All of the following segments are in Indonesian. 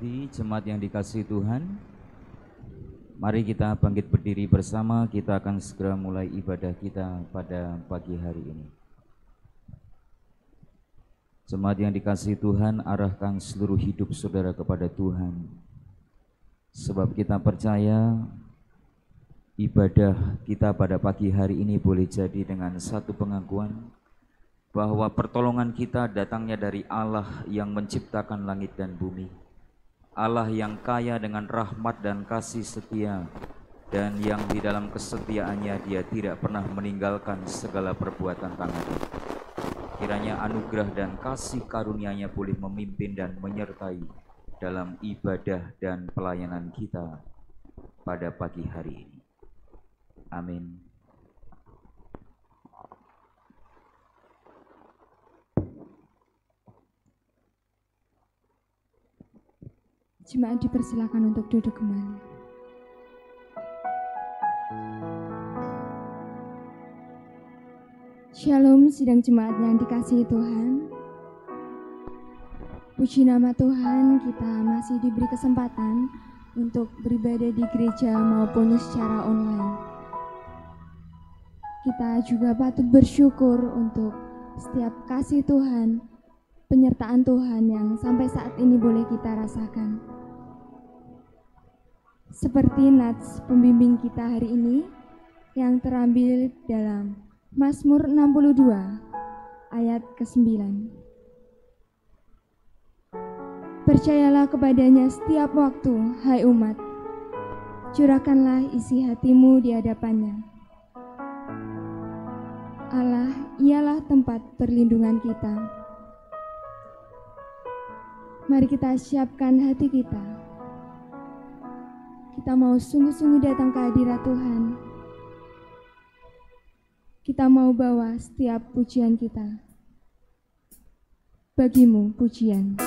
diberkati, jemaat yang dikasihi Tuhan, mari kita bangkit berdiri bersama. Kita akan segera mulai ibadah kita pada pagi hari ini. Jemaat yang dikasihi Tuhan, arahkan seluruh hidup saudara kepada Tuhan, sebab kita percaya ibadah kita pada pagi hari ini boleh jadi dengan satu pengakuan bahwa pertolongan kita datangnya dari Allah yang menciptakan langit dan bumi, Allah yang kaya dengan rahmat dan kasih setia, dan yang di dalam kesetiaannya Dia tidak pernah meninggalkan segala perbuatan tangannya. Kiranya anugerah dan kasih karunia-Nya boleh memimpin dan menyertai dalam ibadah dan pelayanan kita pada pagi hari ini. Amin. Jemaat dipersilakan untuk duduk kembali. Shalom sidang jemaat yang dikasihi Tuhan. Puji nama Tuhan, kita masih diberi kesempatan untuk beribadah di gereja maupun secara online. Kita juga patut bersyukur untuk setiap kasih Tuhan, penyertaan Tuhan yang sampai saat ini boleh kita rasakan. Seperti nats pembimbing kita hari ini yang terambil dalam Mazmur 62 ayat ke-9. Percayalah kepadanya setiap waktu, hai umat, curahkanlah isi hatimu di hadapannya. Allah ialah tempat perlindungan kita. Mari kita siapkan hati kita. Kita mau sungguh-sungguh datang ke hadirat Tuhan. Kita mau bawa setiap pujian kita. Bagimu pujian.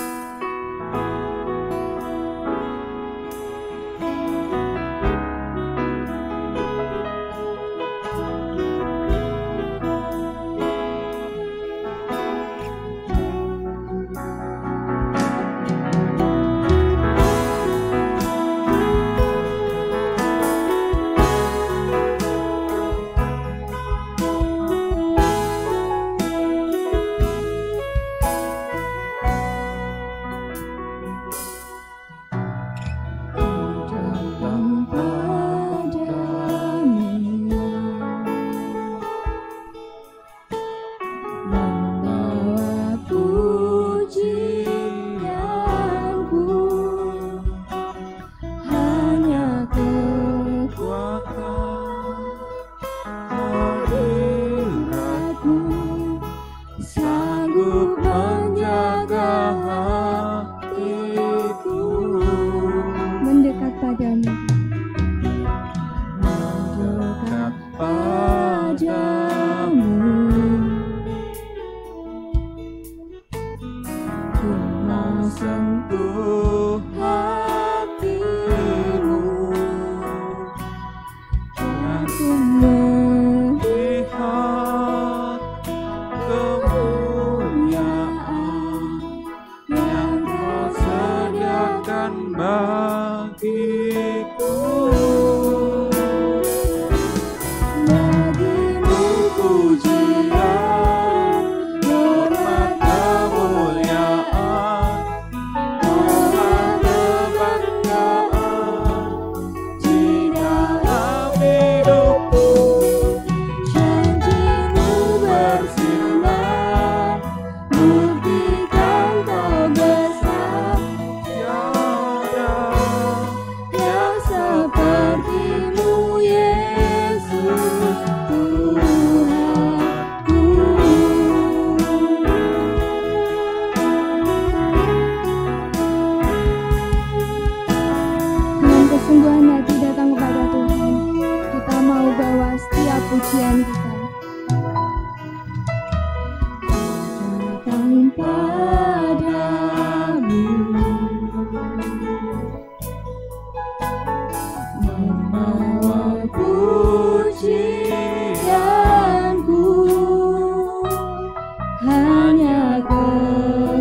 Hanya kekuatan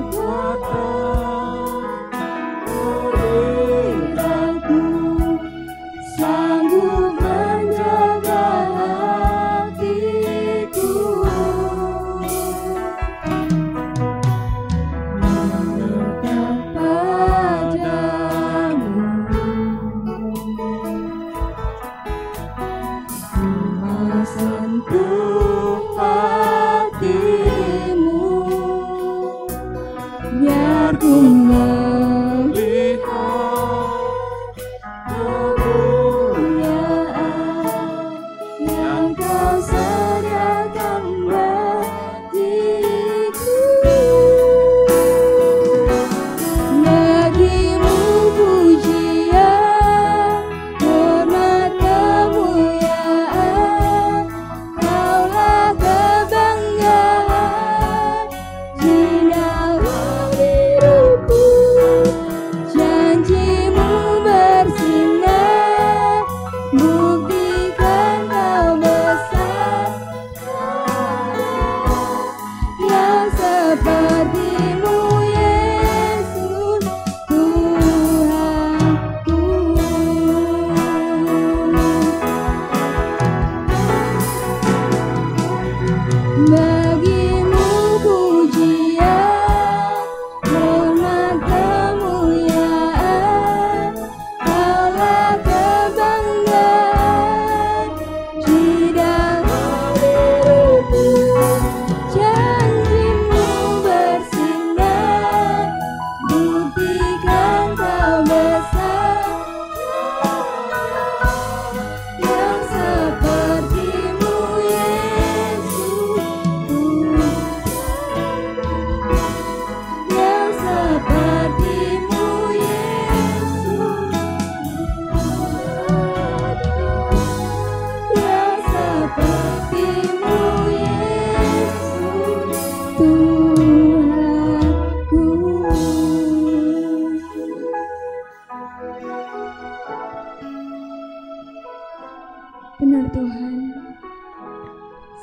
Benar Tuhan,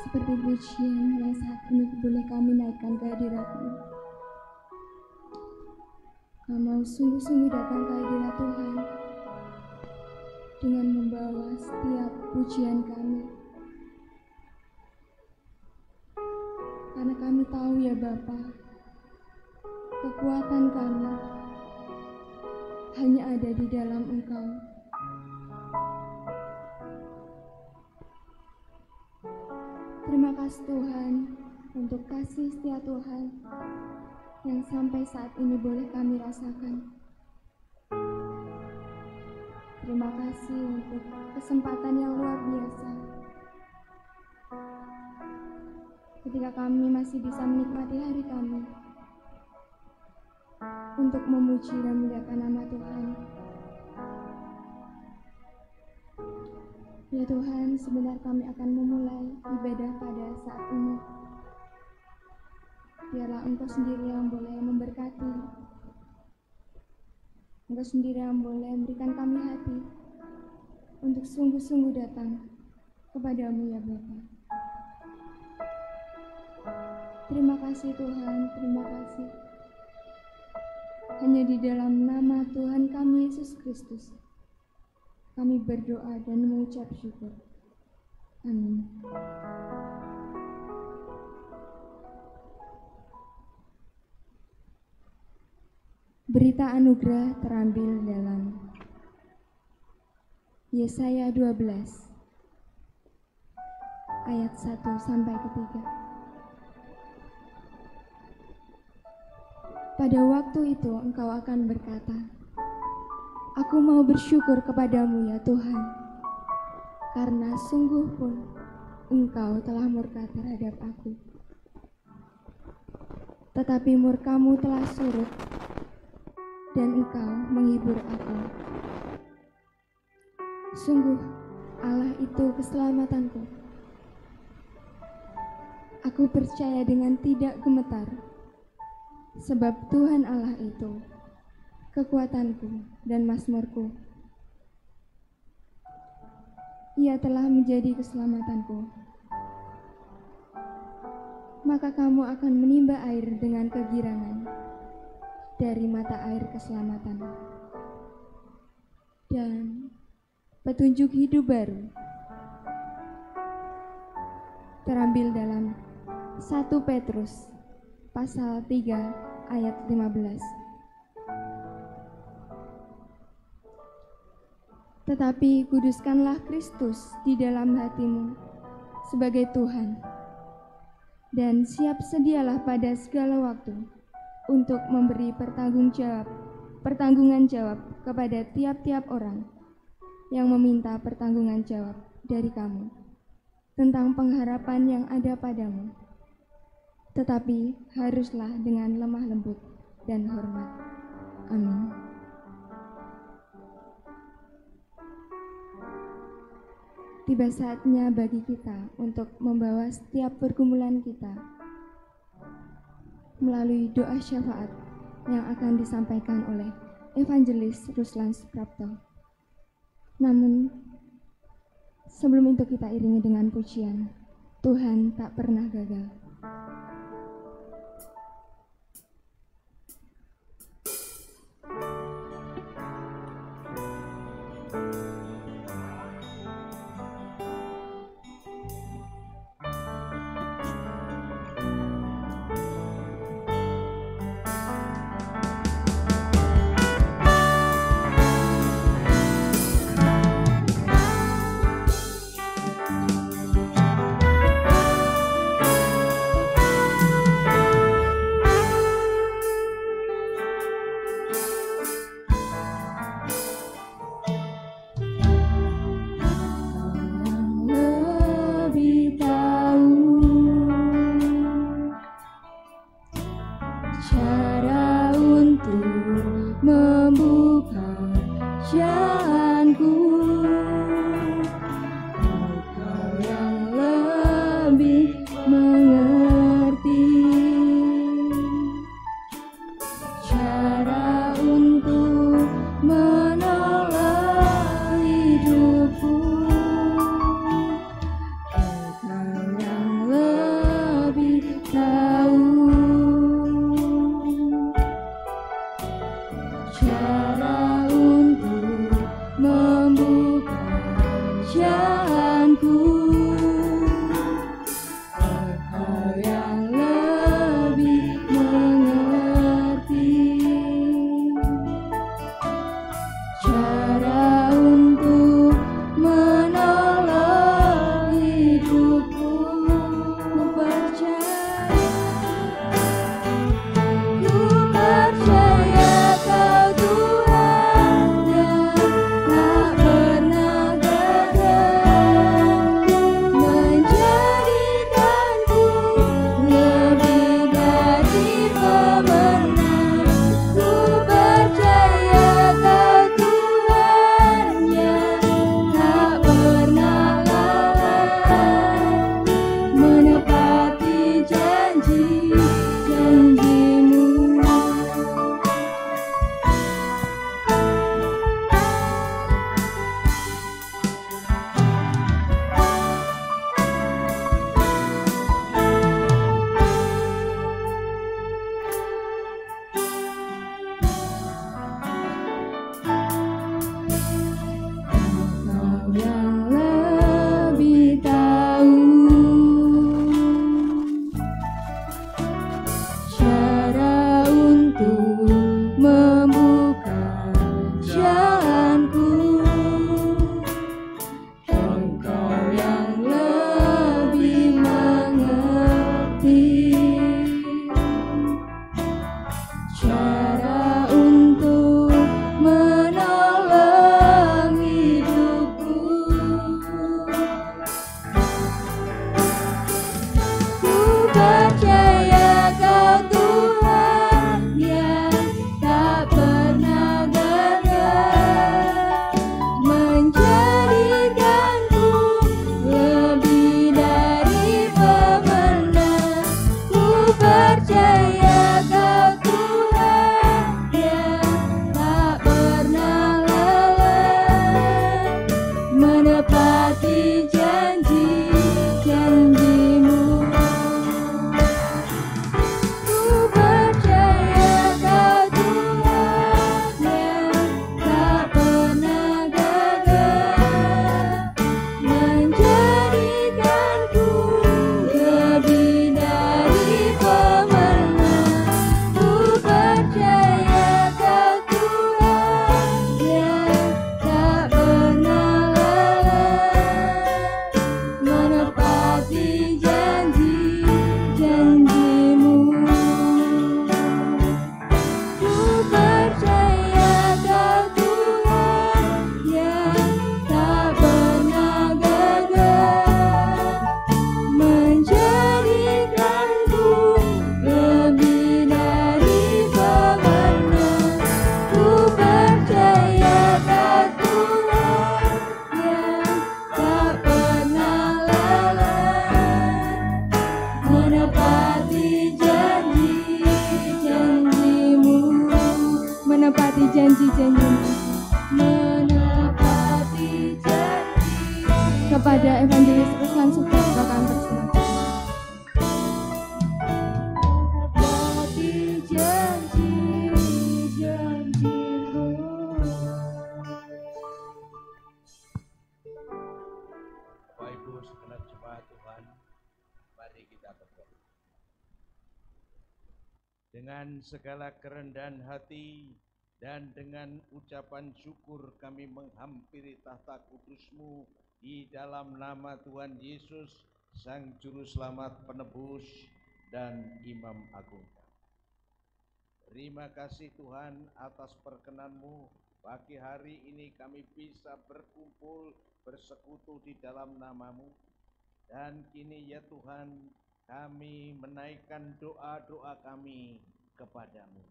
seperti pujian yang saat ini boleh kami naikkan ke hadirat-Mu. Kau mau sungguh-sungguh datang ke hadirat Tuhan dengan membawa setiap pujian kami. Karena kami tahu ya Bapa, kekuatan kami hanya ada di dalam Engkau. Terima kasih Tuhan untuk kasih setia Tuhan yang sampai saat ini boleh kami rasakan. Terima kasih untuk kesempatan yang luar biasa ketika kami masih bisa menikmati hari kami untuk memuji dan memuliakan nama Tuhan. Ya Tuhan, sebentar kami akan memulai ibadah pada saat ini. Biarlah Engkau sendiri yang boleh memberkati. Engkau sendiri yang boleh memberikan kami hati untuk sungguh-sungguh datang kepadamu ya Bapa. Terima kasih Tuhan, terima kasih. Hanya di dalam nama Tuhan kami Yesus Kristus kami berdoa dan mengucap syukur. Amin. Berita anugerah terambil dalam Yesaya 12 ayat 1 sampai 3. Pada waktu itu engkau akan berkata, Aku mau bersyukur kepadamu ya Tuhan, karena sungguh pun Engkau telah murka terhadap aku. Tetapi murkamu telah surut, dan Engkau menghibur aku. Sungguh Allah itu keselamatanku. Aku percaya dengan tidak gemetar, sebab Tuhan Allah itu kekuatanku dan mazmurku. Ia telah menjadi keselamatanku. Maka kamu akan menimba air dengan kegirangan dari mata air keselamatan. Dan petunjuk hidup baru terambil dalam 1 Petrus pasal 3 ayat 15. Tetapi kuduskanlah Kristus di dalam hatimu sebagai Tuhan, dan siap sedialah pada segala waktu untuk memberi pertanggungan jawab kepada tiap-tiap orang yang meminta pertanggungan jawab dari kamu tentang pengharapan yang ada padamu, tetapi haruslah dengan lemah lembut dan hormat. Amin. Tiba saatnya bagi kita untuk membawa setiap pergumulan kita melalui doa syafaat yang akan disampaikan oleh Evangelis Ruslan Suprapto. Namun, sebelum itu kita iringi dengan pujian, Tuhan tak pernah gagal. membuka jalanku. Engkau yang lebih mengerti cara untuk menolong hidupku. Ku percaya Kau Tuhan yang tak pernah gagal, menjadikanku lebih dari pemenang. Ku percaya Kau Tuhan yang tak pernah lalai, menepati janji-janji-Mu. Kau yang lebih tahu cara untuk membuka jalanku. Engkau yang lebih mengerti cara untuk menolong hidupku. Ku percaya Kau Tuhan yang tak pernah gagal, menjadikanku lebih dari pemenang. Ku percaya Kau Tuhan yang tak pernah lalai, menepati janji-janji-Mu. Ku percaya Kau Tuhan yang tak pernah gagal, menjadikanku lebih dari pemenang. Ku percaya Kau Tuhan yang tak pernah lalai, menepati janji-janji-Mu. Ku percaya Kau Tuhan yang tak pernah gagal, menjadikanku lebih dari pemenang. Ku percaya Kau Tuhan yang tak pernah lalai, menepati janji-janji-Mu. Menepati janji-janji-Mu. Menepati janji. Kepada Evangelis Ruslan Subrat Bakan persilakan. Menepati janji-janji-Mu. Bapak Ibu segenap jemaat Tuhan, mari kita berdoa. Dengan segala kerendahan hati dan dengan ucapan syukur kami menghampiri tahta kudus-Mu di dalam nama Tuhan Yesus, Sang Juru Selamat, Penebus, dan Imam Agung. Terima kasih Tuhan atas perkenan-Mu. Pagi hari ini kami bisa berkumpul, bersekutu di dalam nama-Mu. Dan kini ya Tuhan, kami menaikkan doa-doa kami kepadamu.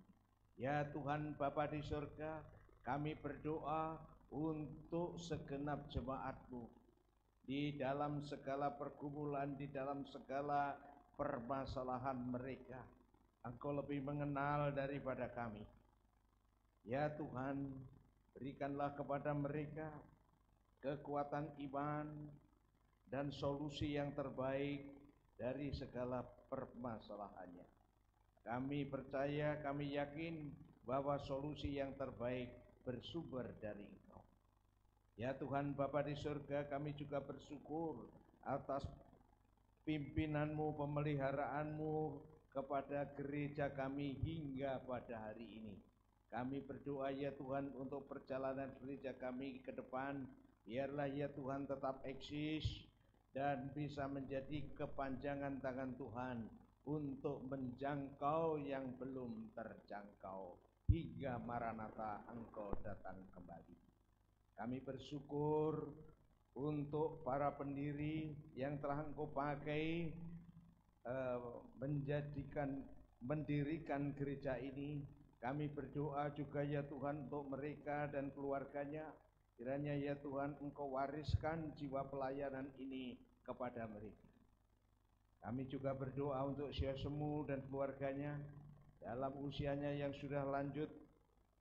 Ya Tuhan Bapa di surga, kami berdoa untuk segenap jemaat-Mu di dalam segala pergumulan, di dalam segala permasalahan mereka. Engkau lebih mengenal daripada kami. Ya Tuhan, berikanlah kepada mereka kekuatan iman dan solusi yang terbaik dari segala permasalahannya. Kami percaya, kami yakin bahwa solusi yang terbaik bersumber dari Engkau. Ya Tuhan Bapa di surga, kami juga bersyukur atas pimpinan-Mu, pemeliharaanmu kepada gereja kami hingga pada hari ini. Kami berdoa ya Tuhan untuk perjalanan gereja kami ke depan, biarlah ya Tuhan tetap eksis dan bisa menjadi kepanjangan tangan Tuhan untuk menjangkau yang belum terjangkau hingga Maranatha Engkau datang kembali. Kami bersyukur untuk para pendiri yang telah Engkau pakai mendirikan gereja ini. Kami berdoa juga ya Tuhan untuk mereka dan keluarganya. Kiranya ya Tuhan Engkau wariskan jiwa pelayanan ini kepada mereka. Kami juga berdoa untuk Syekh Semu dan keluarganya dalam usianya yang sudah lanjut,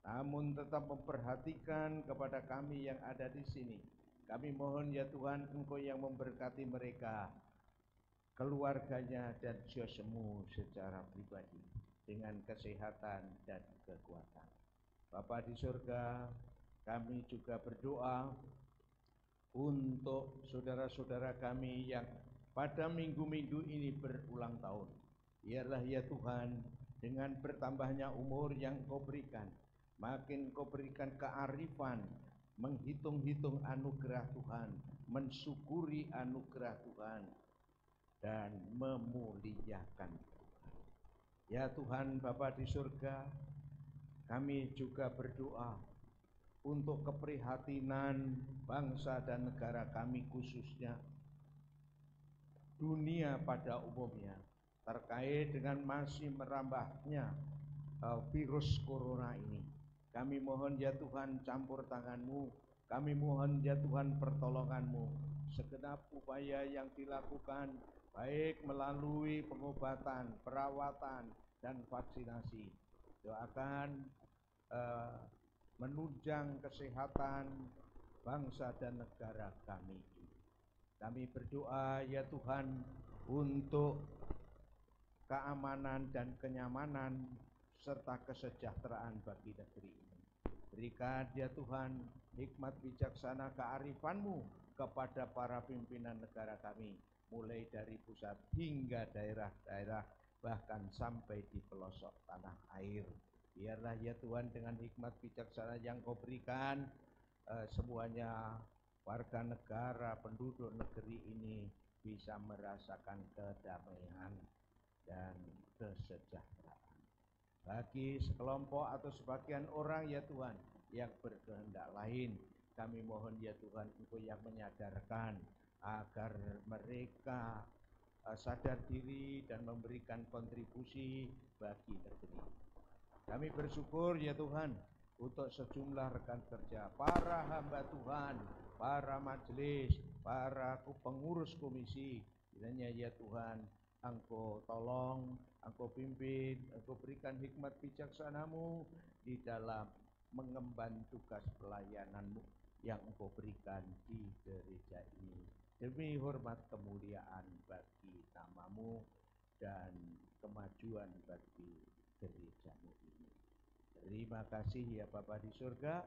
namun tetap memperhatikan kepada kami yang ada di sini. Kami mohon ya Tuhan Engkau yang memberkati mereka, keluarganya dan Syekh Semu secara pribadi dengan kesehatan dan kekuatan. Bapa di surga, kami juga berdoa untuk saudara-saudara kami yang pada minggu-minggu ini berulang tahun. Biarlah ya Tuhan, dengan bertambahnya umur yang Kau berikan, makin Kau berikan kearifan, menghitung-hitung anugerah Tuhan, mensyukuri anugerah Tuhan, dan memuliakan Tuhan. Ya Tuhan Bapa di surga, kami juga berdoa untuk keprihatinan bangsa dan negara kami, khususnya dunia pada umumnya, terkait dengan masih merambahnya virus corona ini. Kami mohon ya Tuhan campur tangan-Mu, kami mohon ya Tuhan pertolongan-Mu. Segenap upaya yang dilakukan, baik melalui pengobatan, perawatan, dan vaksinasi, doakan menunjang kesehatan bangsa dan negara kami. Kami berdoa ya Tuhan untuk keamanan dan kenyamanan serta kesejahteraan bagi negeri ini. Berikan ya Tuhan hikmat bijaksana kearifan-Mu kepada para pimpinan negara kami, mulai dari pusat hingga daerah-daerah, bahkan sampai di pelosok tanah air. Biarlah ya Tuhan dengan hikmat bijaksana yang Kau berikan, semuanya warga negara, penduduk negeri ini bisa merasakan kedamaian dan kesejahteraan. Bagi sekelompok atau sebagian orang ya Tuhan yang berkehendak lain, kami mohon ya Tuhan Engkau yang menyadarkan agar mereka sadar diri dan memberikan kontribusi bagi negeri. Kami bersyukur ya Tuhan untuk sejumlah rekan kerja, para hamba Tuhan, para majelis, para pengurus komisi. Kiranya ya Tuhan Engkau tolong, Engkau pimpin, Engkau berikan hikmat bijaksana-Mu di dalam mengemban tugas pelayanan-Mu yang Engkau berikan di gereja ini, demi hormat kemuliaan bagi nama-Mu dan kemajuan bagi gereja-Mu ini. Terima kasih ya Bapa di surga.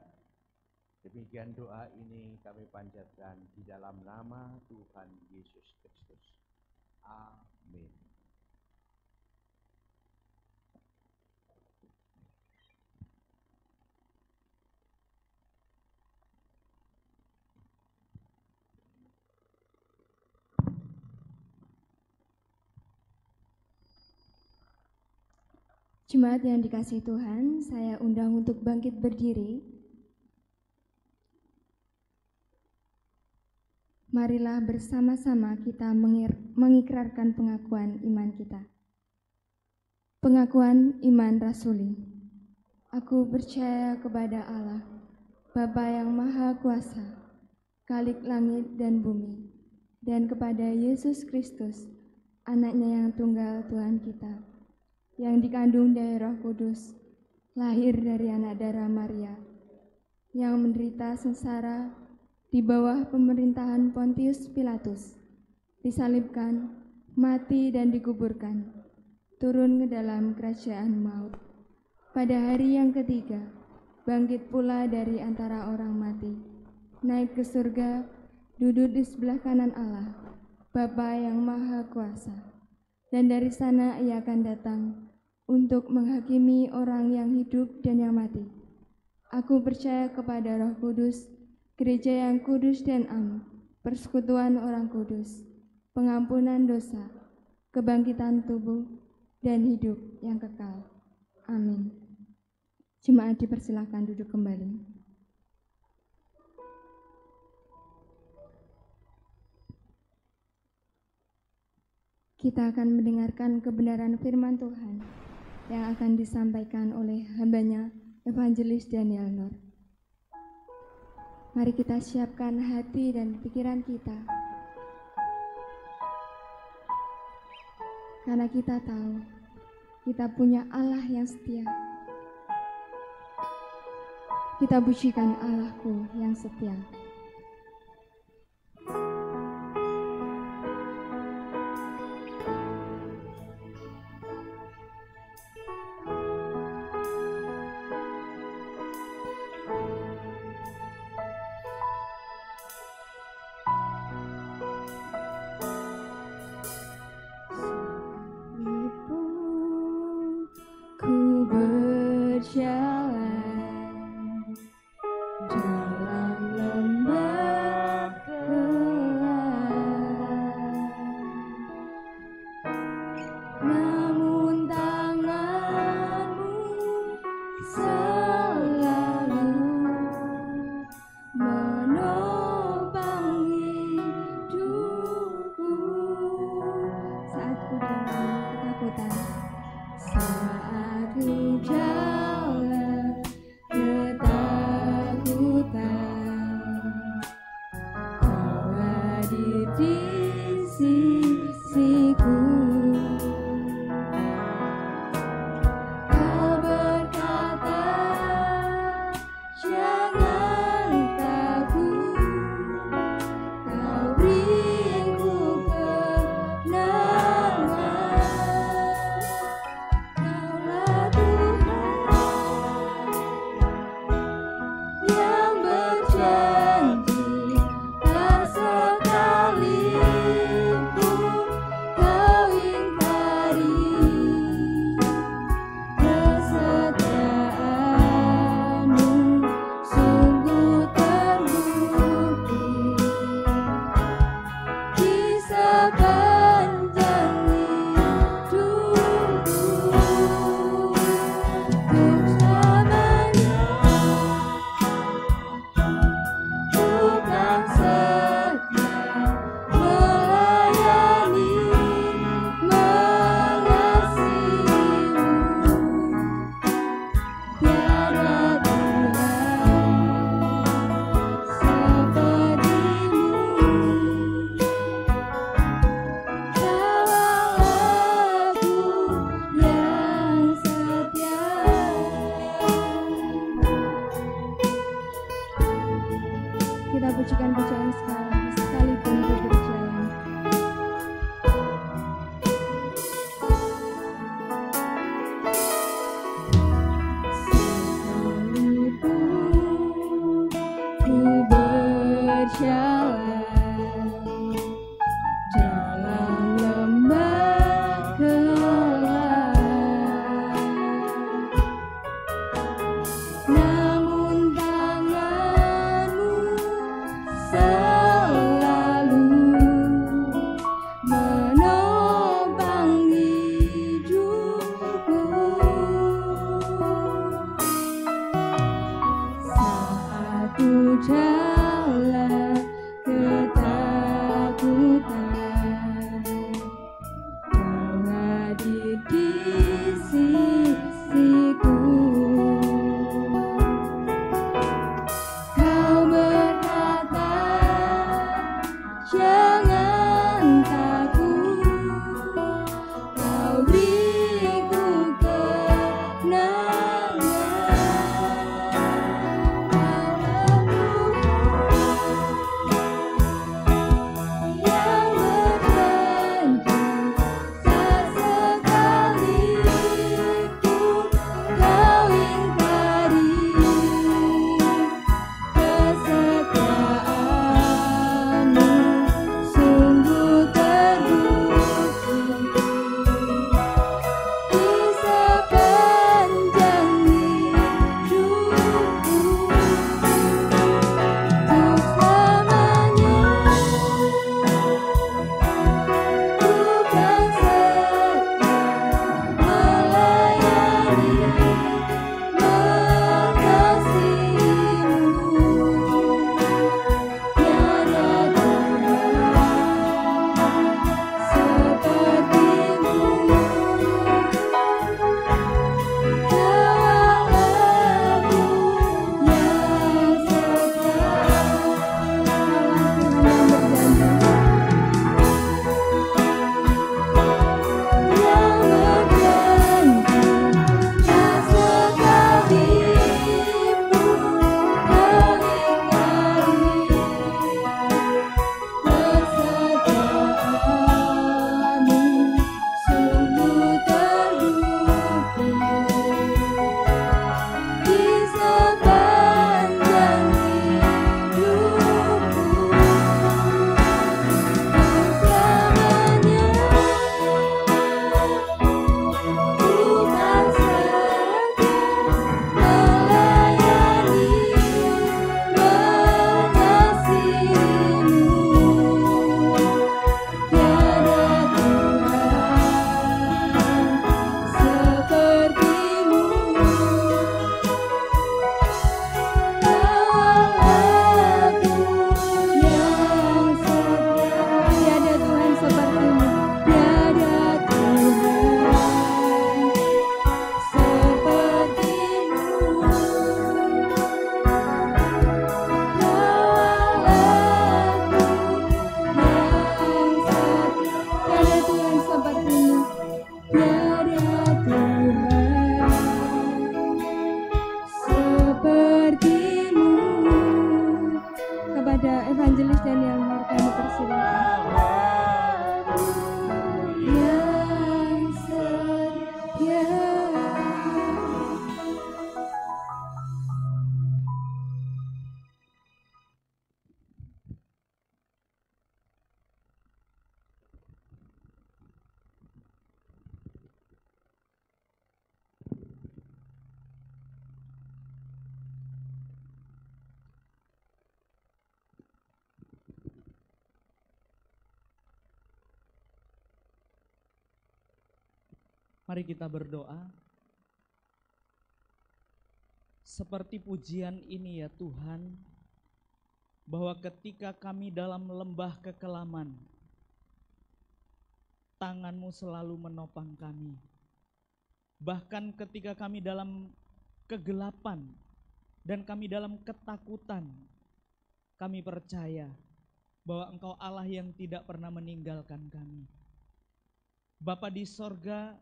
Demikian doa ini kami panjatkan di dalam nama Tuhan Yesus Kristus. Amin. Jemaat yang dikasihi Tuhan, saya undang untuk bangkit berdiri. Marilah bersama-sama kita mengikrarkan pengakuan iman kita. Pengakuan iman rasuli. Aku percaya kepada Allah, Bapa yang Maha Kuasa, Khalik langit dan bumi, dan kepada Yesus Kristus, Anaknya yang tunggal Tuhan kita, yang dikandung dari Roh Kudus, lahir dari anak darah Maria, yang menderita sengsara di bawah pemerintahan Pontius Pilatus, disalibkan, mati dan dikuburkan, turun ke dalam kerajaan maut. Pada hari yang ketiga, bangkit pula dari antara orang mati, naik ke surga, duduk di sebelah kanan Allah, Bapa yang Maha Kuasa. Dan dari sana ia akan datang untuk menghakimi orang yang hidup dan yang mati. Aku percaya kepada Roh Kudus, gereja yang kudus dan am, persekutuan orang kudus, pengampunan dosa, kebangkitan tubuh, dan hidup yang kekal. Amin. Jemaat dipersilakan duduk kembali. Kita akan mendengarkan kebenaran firman Tuhan yang akan disampaikan oleh hambanya Evangelis Daniel Nur. Mari kita siapkan hati dan pikiran kita, karena kita tahu kita punya Allah yang setia. Kita pujikan Allahku yang setia. Jalan ke Evangelis Daniel Nur, kami persilakan. Yang setia. Mari kita berdoa. Seperti pujian ini ya Tuhan, bahwa ketika kami dalam lembah kekelaman, tangan-Mu selalu menopang kami. Bahkan ketika kami dalam kegelapan dan kami dalam ketakutan, kami percaya bahwa Engkau Allah yang tidak pernah meninggalkan kami. Bapa di sorga,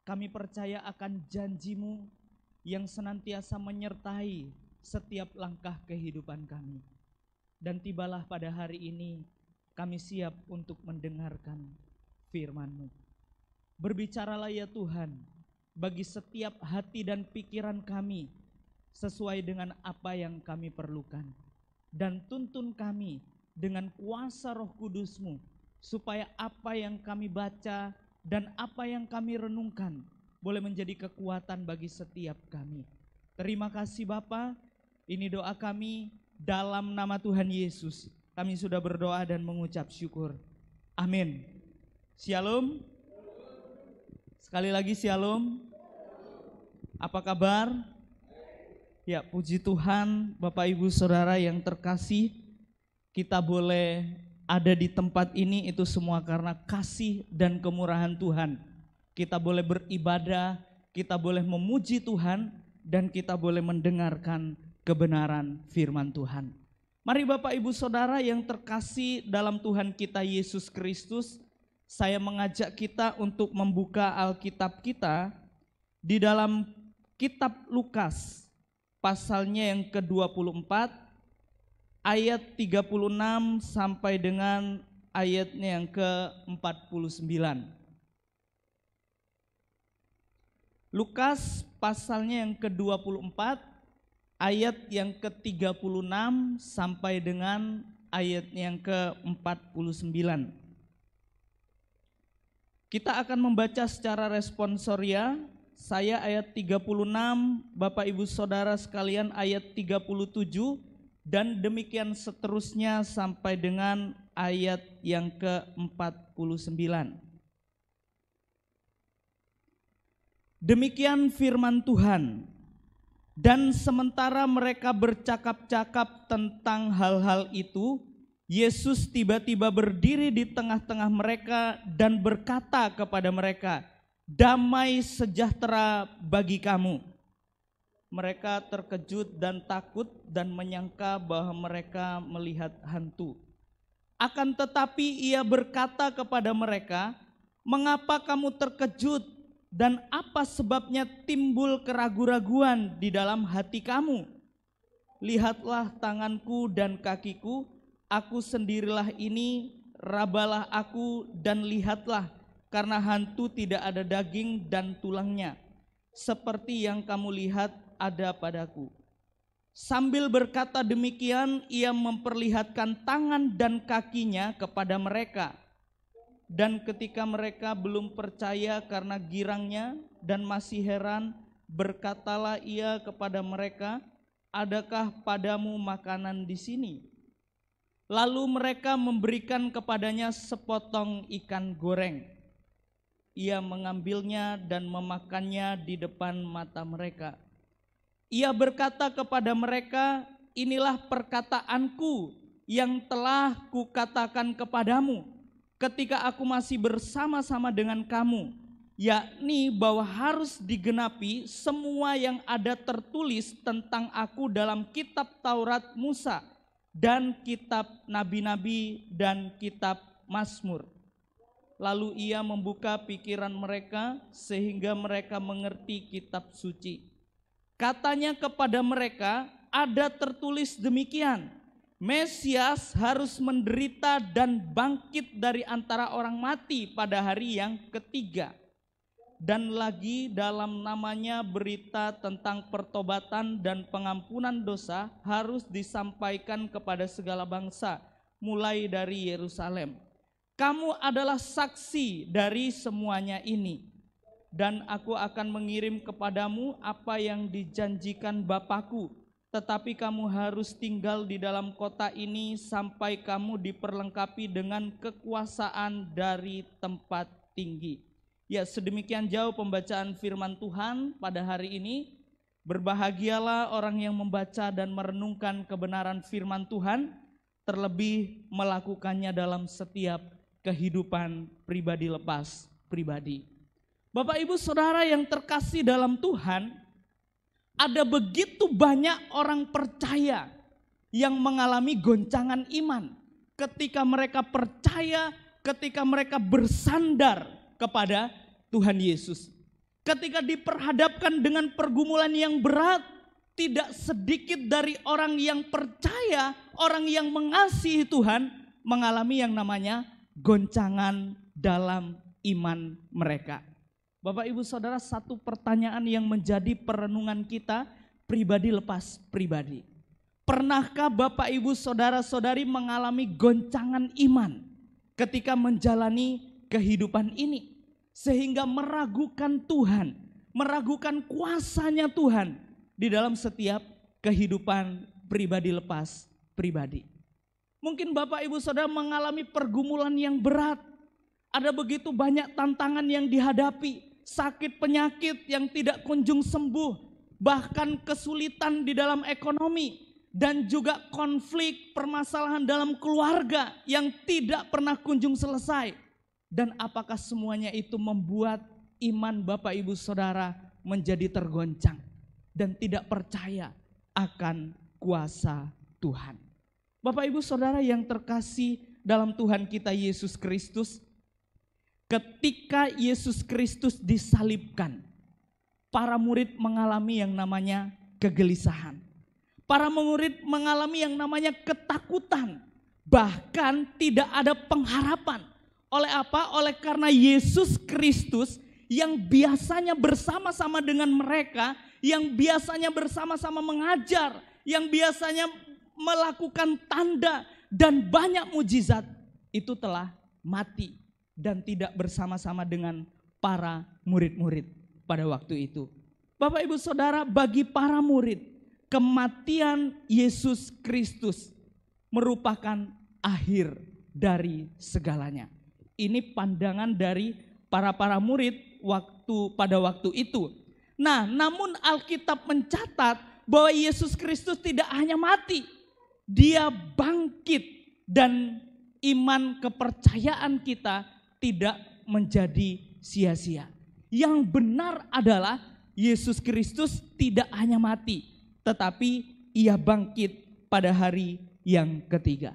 kami percaya akan janji-Mu yang senantiasa menyertai setiap langkah kehidupan kami. Dan tibalah pada hari ini kami siap untuk mendengarkan firman-Mu. Berbicaralah ya Tuhan bagi setiap hati dan pikiran kami sesuai dengan apa yang kami perlukan. Dan tuntun kami dengan kuasa Roh Kudus-Mu supaya apa yang kami baca dan apa yang kami renungkan boleh menjadi kekuatan bagi setiap kami. Terima kasih Bapa, ini doa kami dalam nama Tuhan Yesus. Kami sudah berdoa dan mengucap syukur. Amin. Shalom. Sekali lagi shalom. Apa kabar? Ya, puji Tuhan, Bapak Ibu Saudara yang terkasih, kita boleh ada di tempat ini itu semua karena kasih dan kemurahan Tuhan. Kita boleh beribadah, kita boleh memuji Tuhan, dan kita boleh mendengarkan kebenaran firman Tuhan. Mari Bapak Ibu Saudara yang terkasih dalam Tuhan kita Yesus Kristus, saya mengajak kita untuk membuka Alkitab kita di dalam kitab Lukas, pasalnya yang ke-24, ayat 36 sampai dengan ayatnya yang ke-49. Lukas pasalnya yang ke-24, ayat yang ke-36 sampai dengan ayatnya yang ke-49. Kita akan membaca secara responsoria. Saya ayat 36, Bapak Ibu Saudara sekalian ayat 37, dan demikian seterusnya sampai dengan ayat yang ke-49. Demikian firman Tuhan. Dan sementara mereka bercakap-cakap tentang hal-hal itu, Yesus tiba-tiba berdiri di tengah-tengah mereka dan berkata kepada mereka, "Damai sejahtera bagi kamu." Mereka terkejut dan takut dan menyangka bahwa mereka melihat hantu. Akan tetapi ia berkata kepada mereka, "Mengapa kamu terkejut? Dan apa sebabnya timbul keraguan-raguan di dalam hati kamu? Lihatlah tanganku dan kakiku, aku sendirilah ini, rabalah aku dan lihatlah, karena hantu tidak ada daging dan tulangnya, seperti yang kamu lihat ada padaku." Sambil berkata demikian, ia memperlihatkan tangan dan kakinya kepada mereka. Dan ketika mereka belum percaya karena girangnya dan masih heran, berkatalah ia kepada mereka, "Adakah padamu makanan di sini?" Lalu mereka memberikan kepadanya sepotong ikan goreng. Ia mengambilnya dan memakannya di depan mata mereka. Ia berkata kepada mereka, "Inilah perkataanku yang telah kukatakan kepadamu ketika aku masih bersama-sama dengan kamu, yakni bahwa harus digenapi semua yang ada tertulis tentang aku dalam kitab Taurat Musa dan kitab nabi-nabi dan kitab Mazmur." Lalu ia membuka pikiran mereka sehingga mereka mengerti kitab suci. Katanya kepada mereka, "Ada tertulis demikian, Mesias harus menderita dan bangkit dari antara orang mati pada hari yang ketiga. Dan lagi dalam namanya berita tentang pertobatan dan pengampunan dosa harus disampaikan kepada segala bangsa, mulai dari Yerusalem. Kamu adalah saksi dari semuanya ini. Dan aku akan mengirim kepadamu apa yang dijanjikan Bapakku. Tetapi kamu harus tinggal di dalam kota ini sampai kamu diperlengkapi dengan kekuasaan dari tempat tinggi. Ya, sedemikian jauh pembacaan firman Tuhan pada hari ini. Berbahagialah orang yang membaca dan merenungkan kebenaran firman Tuhan, terlebih melakukannya dalam setiap kehidupan pribadi lepas pribadi. Bapak Ibu Saudara yang terkasih dalam Tuhan, ada begitu banyak orang percaya yang mengalami goncangan iman ketika mereka percaya, ketika mereka bersandar kepada Tuhan Yesus. Ketika diperhadapkan dengan pergumulan yang berat, tidak sedikit dari orang yang percaya, orang yang mengasihi Tuhan, mengalami yang namanya goncangan dalam iman mereka. Bapak Ibu Saudara, satu pertanyaan yang menjadi perenungan kita pribadi lepas pribadi. Pernahkah Bapak Ibu Saudara-saudari mengalami goncangan iman ketika menjalani kehidupan ini? Sehingga meragukan Tuhan, meragukan kuasanya Tuhan di dalam setiap kehidupan pribadi lepas pribadi. Mungkin Bapak Ibu Saudara mengalami pergumulan yang berat. Ada begitu banyak tantangan yang dihadapi. Sakit penyakit yang tidak kunjung sembuh, bahkan kesulitan di dalam ekonomi, dan juga konflik permasalahan dalam keluarga yang tidak pernah kunjung selesai. Dan apakah semuanya itu membuat iman Bapak Ibu Saudara menjadi tergoncang dan tidak percaya akan kuasa Tuhan? Bapak Ibu Saudara yang terkasih dalam Tuhan kita Yesus Kristus, ketika Yesus Kristus disalibkan, para murid mengalami yang namanya kegelisahan. Para murid mengalami yang namanya ketakutan. Bahkan tidak ada pengharapan. Oleh apa? Oleh karena Yesus Kristus yang biasanya bersama-sama dengan mereka, yang biasanya bersama-sama mengajar, yang biasanya melakukan tanda dan banyak mujizat, itu telah mati dan tidak bersama-sama dengan para murid-murid pada waktu itu. Bapak Ibu Saudara, bagi para murid, kematian Yesus Kristus merupakan akhir dari segalanya. Ini pandangan dari para murid pada waktu itu. Nah, namun Alkitab mencatat bahwa Yesus Kristus tidak hanya mati, Dia bangkit, dan iman kepercayaan kita tidak menjadi sia-sia. Yang benar adalah Yesus Kristus tidak hanya mati, tetapi Ia bangkit pada hari yang ketiga.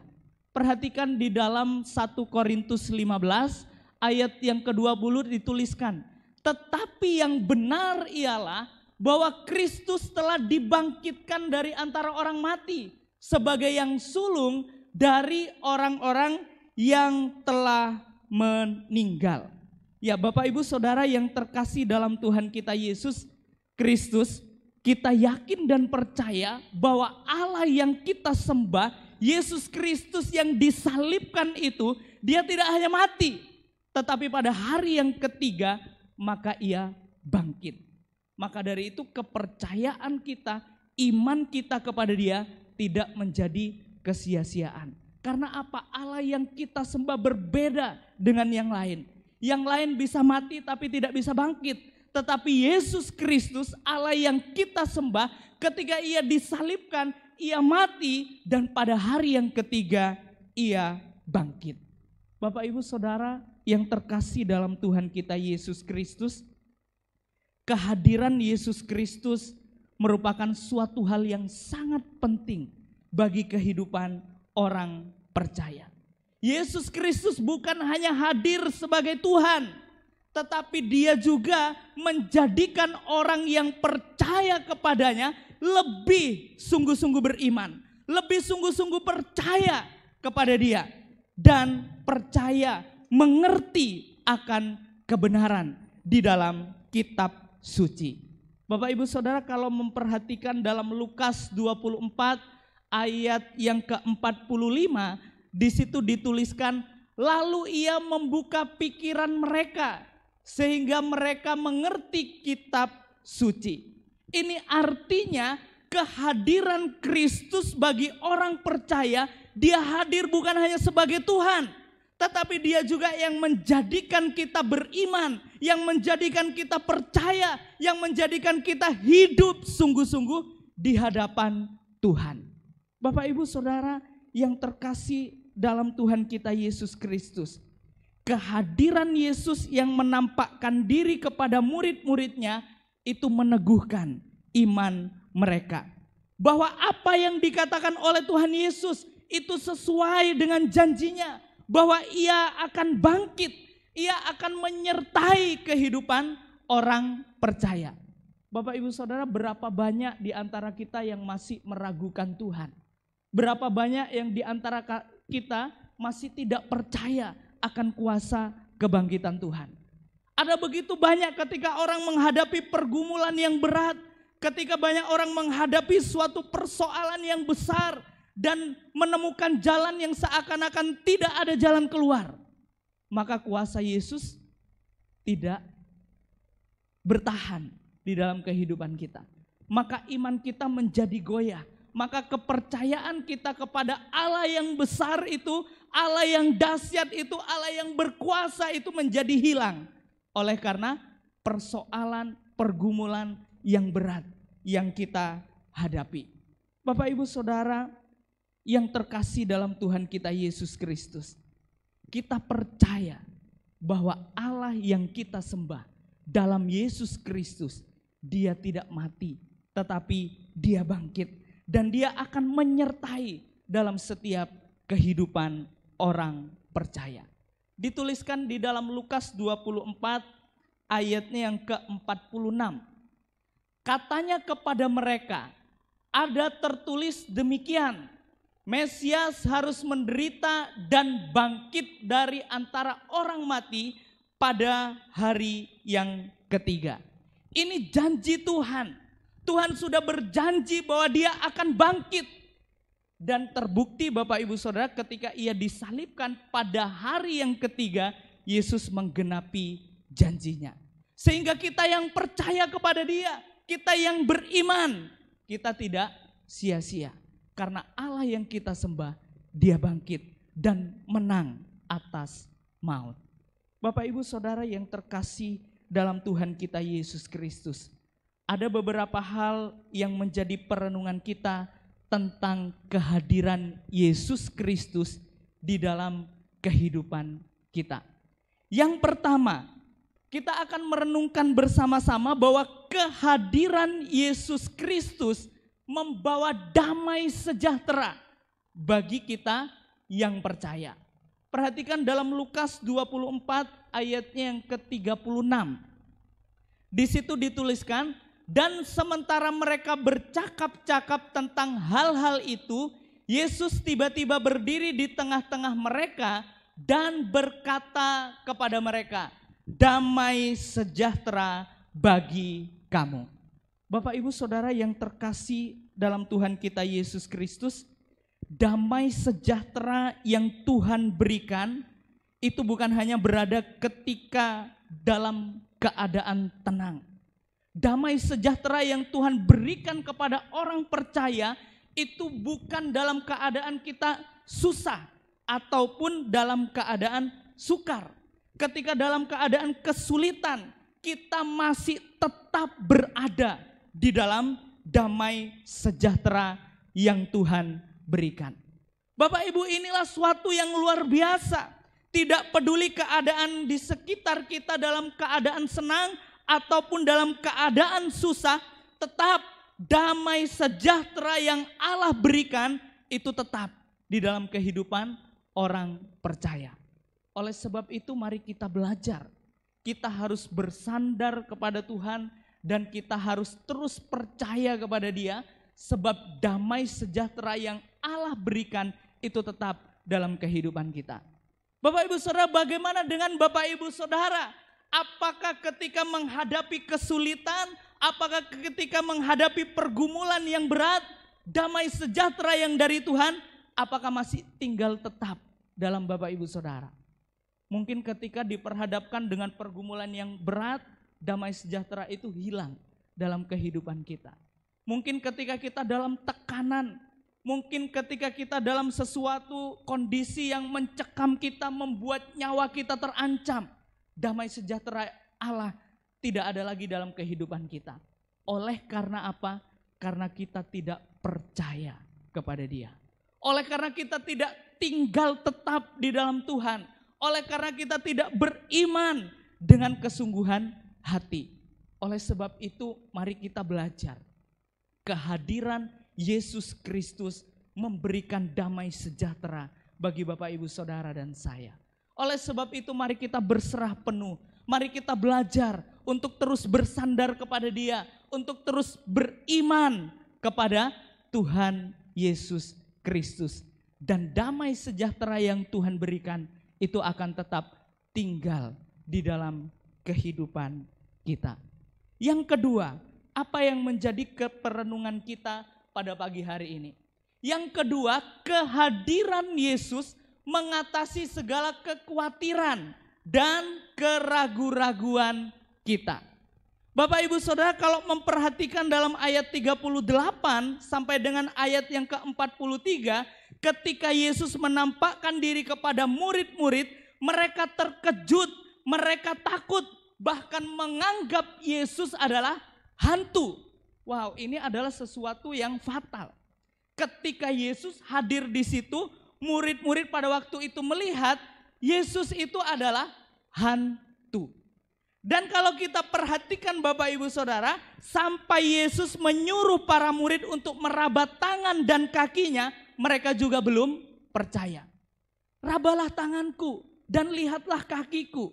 Perhatikan di dalam 1 Korintus 15 ayat yang ke-20 dituliskan, tetapi yang benar ialah bahwa Kristus telah dibangkitkan dari antara orang mati sebagai yang sulung dari orang-orang yang telah meninggal. Ya, Bapak Ibu Saudara yang terkasih dalam Tuhan kita Yesus Kristus, kita yakin dan percaya bahwa Allah yang kita sembah, Yesus Kristus yang disalibkan itu, Dia tidak hanya mati, tetapi pada hari yang ketiga maka Ia bangkit. Maka dari itu kepercayaan kita, iman kita kepada Dia tidak menjadi kesia-siaan. Karena apa? Allah yang kita sembah berbeda dengan yang lain. Yang lain bisa mati tapi tidak bisa bangkit. Tetapi Yesus Kristus, Allah yang kita sembah, ketika Ia disalibkan, Ia mati, dan pada hari yang ketiga Ia bangkit. Bapak Ibu Saudara yang terkasih dalam Tuhan kita Yesus Kristus, kehadiran Yesus Kristus merupakan suatu hal yang sangat penting bagi kehidupan orang percaya. Yesus Kristus bukan hanya hadir sebagai Tuhan, tetapi Dia juga menjadikan orang yang percaya kepadanya lebih sungguh-sungguh beriman, lebih sungguh-sungguh percaya kepada Dia, dan percaya mengerti akan kebenaran di dalam kitab suci. Bapak Ibu Saudara, kalau memperhatikan dalam Lukas 24 ayat yang ke-45, di situ dituliskan, lalu Ia membuka pikiran mereka sehingga mereka mengerti kitab suci. Ini artinya kehadiran Kristus bagi orang percaya, Dia hadir bukan hanya sebagai Tuhan, tetapi Dia juga yang menjadikan kita beriman, yang menjadikan kita percaya, yang menjadikan kita hidup sungguh-sungguh di hadapan Tuhan. Bapak Ibu Saudara yang terkasih dalam Tuhan kita Yesus Kristus, kehadiran Yesus yang menampakkan diri kepada murid-muridnya itu meneguhkan iman mereka. Bahwa apa yang dikatakan oleh Tuhan Yesus itu sesuai dengan janjinya, bahwa Ia akan bangkit, Ia akan menyertai kehidupan orang percaya. Bapak Ibu Saudara, berapa banyak di antara kita yang masih meragukan Tuhan? Berapa banyak yang di antara kita masih tidak percaya akan kuasa kebangkitan Tuhan? Ada begitu banyak ketika orang menghadapi pergumulan yang berat, ketika banyak orang menghadapi suatu persoalan yang besar dan menemukan jalan yang seakan-akan tidak ada jalan keluar, maka kuasa Yesus tidak bertahan di dalam kehidupan kita. Maka iman kita menjadi goyah. Maka kepercayaan kita kepada Allah yang besar itu, Allah yang dahsyat itu, Allah yang berkuasa itu menjadi hilang. Oleh karena persoalan, pergumulan yang berat yang kita hadapi. Bapak Ibu Saudara yang terkasih dalam Tuhan kita Yesus Kristus, kita percaya bahwa Allah yang kita sembah dalam Yesus Kristus, Dia tidak mati, tetapi Dia bangkit. Dan Dia akan menyertai dalam setiap kehidupan orang percaya. Dituliskan di dalam Lukas 24 ayatnya yang ke-46. Katanya kepada mereka, ada tertulis demikian, Mesias harus menderita dan bangkit dari antara orang mati pada hari yang ketiga. Ini janji Tuhan. Tuhan sudah berjanji bahwa Dia akan bangkit. Dan terbukti Bapak Ibu Saudara ketika Ia disalibkan pada hari yang ketiga, Yesus menggenapi janjinya. Sehingga kita yang percaya kepada Dia, kita yang beriman, kita tidak sia-sia. Karena Allah yang kita sembah, Dia bangkit dan menang atas maut. Bapak Ibu Saudara yang terkasih dalam Tuhan kita Yesus Kristus, ada beberapa hal yang menjadi perenungan kita tentang kehadiran Yesus Kristus di dalam kehidupan kita. Yang pertama, kita akan merenungkan bersama-sama bahwa kehadiran Yesus Kristus membawa damai sejahtera bagi kita yang percaya. Perhatikan dalam Lukas 24 ayatnya yang ke-36. Di situ dituliskan, dan sementara mereka bercakap-cakap tentang hal-hal itu, Yesus tiba-tiba berdiri di tengah-tengah mereka dan berkata kepada mereka, damai sejahtera bagi kamu. Bapak Ibu Saudara yang terkasih dalam Tuhan kita Yesus Kristus, damai sejahtera yang Tuhan berikan itu bukan hanya berada ketika dalam keadaan tenang. Damai sejahtera yang Tuhan berikan kepada orang percaya itu bukan dalam keadaan kita susah ataupun dalam keadaan sukar. Ketika dalam keadaan kesulitan, kita masih tetap berada di dalam damai sejahtera yang Tuhan berikan. Bapak Ibu, inilah suatu yang luar biasa. Tidak peduli keadaan di sekitar kita dalam keadaan senang ataupun dalam keadaan susah, tetap damai sejahtera yang Allah berikan itu tetap di dalam kehidupan orang percaya. Oleh sebab itu mari kita belajar. Kita harus bersandar kepada Tuhan dan kita harus terus percaya kepada Dia Sebab damai sejahtera yang Allah berikan itu tetap dalam kehidupan kita. Bapak Ibu Saudara, bagaimana dengan Bapak Ibu Saudara? Apakah ketika menghadapi kesulitan, apakah ketika menghadapi pergumulan yang berat, damai sejahtera yang dari Tuhan, apakah masih tinggal tetap dalam Bapak Ibu Saudara? Mungkin ketika diperhadapkan dengan pergumulan yang berat, damai sejahtera itu hilang dalam kehidupan kita. Mungkin ketika kita dalam tekanan, mungkin ketika kita dalam sesuatu kondisi yang mencekam kita, membuat nyawa kita terancam, damai sejahtera Allah tidak ada lagi dalam kehidupan kita. Oleh karena apa? Karena kita tidak percaya kepada Dia. Oleh karena kita tidak tinggal tetap di dalam Tuhan. Oleh karena kita tidak beriman dengan kesungguhan hati. Oleh sebab itu mari kita belajar. Kehadiran Yesus Kristus memberikan damai sejahtera bagi Bapak Ibu Saudara dan saya. Oleh sebab itu mari kita berserah penuh. Mari kita belajar untuk terus bersandar kepada Dia. Untuk terus beriman kepada Tuhan Yesus Kristus. Dan damai sejahtera yang Tuhan berikan itu akan tetap tinggal di dalam kehidupan kita. Yang kedua, apa yang menjadi keperenungan kita pada pagi hari ini? Yang kedua, kehadiran Yesus mengatasi segala kekhawatiran dan keraguan-raguan kita. Bapak Ibu Saudara, kalau memperhatikan dalam ayat 38 sampai dengan ayat yang ke-43, ketika Yesus menampakkan diri kepada murid-murid, mereka terkejut, mereka takut, bahkan menganggap Yesus adalah hantu. Wow, ini adalah sesuatu yang fatal. Ketika Yesus hadir di situ, murid-murid pada waktu itu melihat Yesus itu adalah hantu. Dan kalau kita perhatikan Bapak Ibu Saudara, sampai Yesus menyuruh para murid untuk meraba tangan dan kakinya, mereka juga belum percaya. Rabalah tanganku dan lihatlah kakiku.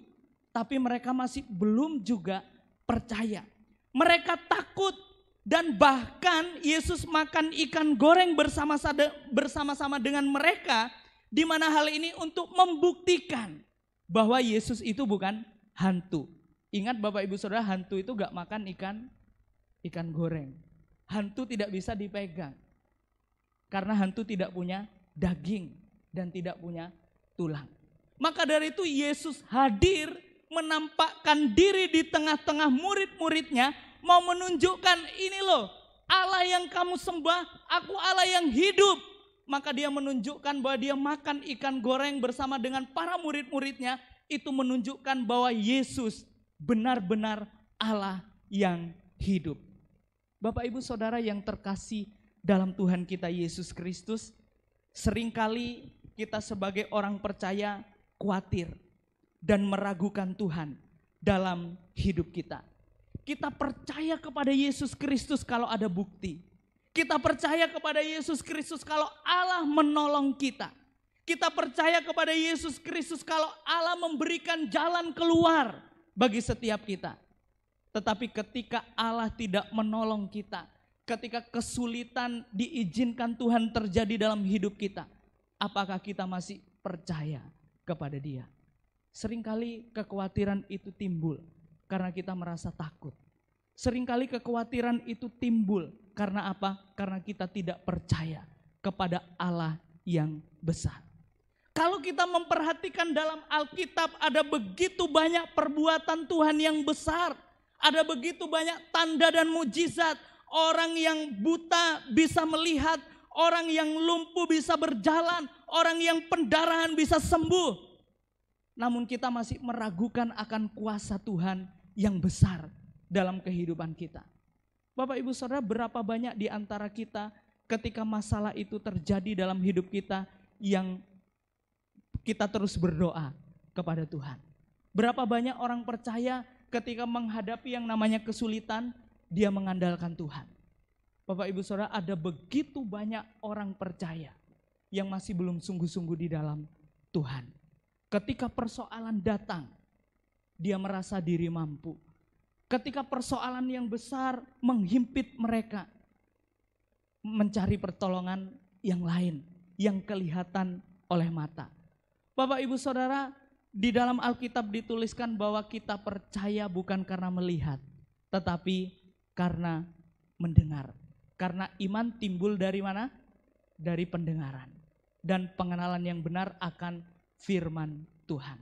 Tapi mereka masih belum juga percaya. Mereka takut dan bahkan Yesus makan ikan goreng bersama-sama dengan mereka, di mana hal ini untuk membuktikan bahwa Yesus itu bukan hantu. Ingat Bapak Ibu Saudara, hantu itu gak makan ikan goreng. Hantu tidak bisa dipegang. Karena hantu tidak punya daging dan tidak punya tulang. Maka dari itu Yesus hadir menampakkan diri di tengah-tengah murid-muridnya, mau menunjukkan ini loh Allah yang kamu sembah, aku Allah yang hidup. Maka dia menunjukkan bahwa dia makan ikan goreng bersama dengan para murid-muridnya, itu menunjukkan bahwa Yesus benar-benar Allah yang hidup. Bapak Ibu Saudara yang terkasih dalam Tuhan kita Yesus Kristus, seringkali kita sebagai orang percaya khawatir dan meragukan Tuhan dalam hidup kita. Kita percaya kepada Yesus Kristus kalau ada bukti. Kita percaya kepada Yesus Kristus kalau Allah menolong kita. Kita percaya kepada Yesus Kristus kalau Allah memberikan jalan keluar bagi setiap kita. Tetapi ketika Allah tidak menolong kita, ketika kesulitan diizinkan Tuhan terjadi dalam hidup kita, apakah kita masih percaya kepada Dia? Seringkali kekhawatiran itu timbul karena kita merasa takut. Seringkali kekhawatiran itu timbul karena apa? Karena kita tidak percaya kepada Allah yang besar. Kalau kita memperhatikan dalam Alkitab, ada begitu banyak perbuatan Tuhan yang besar. Ada begitu banyak tanda dan mujizat. Orang yang buta bisa melihat, orang yang lumpuh bisa berjalan, orang yang pendarahan bisa sembuh. Namun kita masih meragukan akan kuasa Tuhan yang besar dalam kehidupan kita. Bapak Ibu Saudara, berapa banyak di antara kita ketika masalah itu terjadi dalam hidup kita yang kita terus berdoa kepada Tuhan. Berapa banyak orang percaya ketika menghadapi yang namanya kesulitan, dia mengandalkan Tuhan. Bapak Ibu Saudara, ada begitu banyak orang percaya yang masih belum sungguh-sungguh di dalam Tuhan. Ketika persoalan datang, dia merasa diri mampu. Ketika persoalan yang besar menghimpit mereka, mencari pertolongan yang lain, yang kelihatan oleh mata. Bapak Ibu Saudara, di dalam Alkitab dituliskan bahwa kita percaya bukan karena melihat, tetapi karena mendengar. Karena iman timbul dari mana? Dari pendengaran. Dan pengenalan yang benar akan firman Tuhan.